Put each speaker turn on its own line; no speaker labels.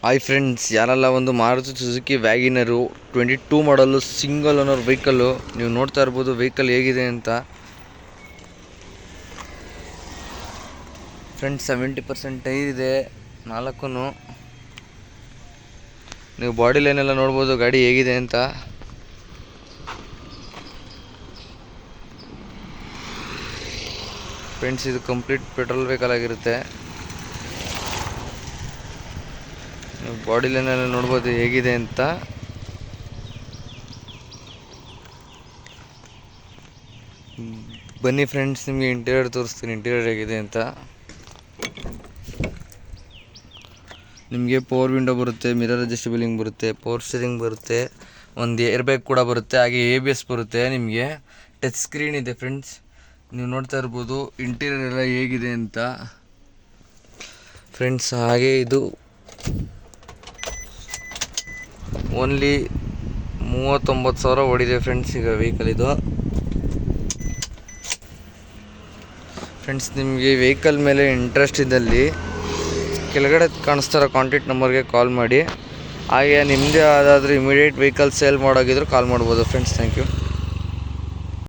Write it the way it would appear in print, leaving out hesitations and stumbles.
Hi friends, ಯಾರೆಲ್ಲ ಒಂದು Maruti Suzuki ವ್ಯಾಗಿನರು 22 ಮಾಡಲು ಸಿಂಗಲ್ ಓನರ್ ವೆಹಿಕಲ್ಲು ನೀವು ನೋಡ್ತಾ ಇರ್ಬೋದು ವೆಹಿಕಲ್ ಹೇಗಿದೆ ಅಂತ. ಫ್ರೆಂಡ್ಸ್ 70% ಟೈರ್ ಇದೆ, 4. ನೀವು ಬಾಡಿ ಲೈನ್ ಎಲ್ಲ ನೋಡ್ಬೋದು ಗಾಡಿ ಹೇಗಿದೆ ಅಂತ. ಫ್ರೆಂಡ್ಸ್, ಇದು ಕಂಪ್ಲೀಟ್ ಪೆಟ್ರೋಲ್ ವೆಹಿಕಲ್ ಆಗಿರುತ್ತೆ. ಬಾಡಿ ಲೈನೆಲ್ಲ ನೋಡ್ಬೋದು ಹೇಗಿದೆ ಅಂತ. ಬನ್ನಿ ಫ್ರೆಂಡ್ಸ್, ನಿಮಗೆ ಇಂಟೀರಿಯರ್ ತೋರಿಸ್ತೀನಿ, ಇಂಟೀರಿಯರ್ ಹೇಗಿದೆ ಅಂತ. ನಿಮಗೆ ಪವರ್ ವಿಂಡೋ ಬರುತ್ತೆ, ಮಿರರ್ ಅಡ್ಜಸ್ಟಬಲಿಂಗ್ ಬರುತ್ತೆ, ಪವರ್ ಸ್ಟೀರಿಂಗ್ ಬರುತ್ತೆ, ಒಂದು ಏರ್ ಬ್ಯಾಗ್ ಕೂಡ ಬರುತ್ತೆ, ಹಾಗೆ ABS ಬರುತ್ತೆ. ನಿಮಗೆ ಟಚ್ ಸ್ಕ್ರೀನ್ ಇದೆ ಫ್ರೆಂಡ್ಸ್, ನೀವು ನೋಡ್ತಾ ಇರ್ಬೋದು ಇಂಟೀರಿಯರ್ ಎಲ್ಲ ಹೇಗಿದೆ ಅಂತ ಫ್ರೆಂಡ್ಸ್. ಹಾಗೆ ಇದು ಓನ್ಲಿ 39,000 ಓಡಿದೆ ಫ್ರೆಂಡ್ಸ್ ಈಗ ವೆಹಿಕಲ್ ಇದು. ಫ್ರೆಂಡ್ಸ್, ನಿಮಗೆ ವೆಹಿಕಲ್ ಮೇಲೆ ಇಂಟ್ರೆಸ್ಟ್ ಇದ್ದಲ್ಲಿ ಕೆಳಗಡೆ ಕಾಣಿಸ್ತಾರೋ ಕಾಂಟ್ಯಾಕ್ಟ್ ನಂಬರ್ಗೆ ಕಾಲ್ ಮಾಡಿ. ಹಾಗೆ ನಿಮ್ಮದೇ ಯಾವುದಾದ್ರೂ ಇಮಿಡಿಯೇಟ್ ವೆಹಿಕಲ್ ಸೇಲ್ ಮಾಡೋಗಿದ್ರು ಕಾಲ್ ಮಾಡ್ಬೋದು ಫ್ರೆಂಡ್ಸ್. Thank you.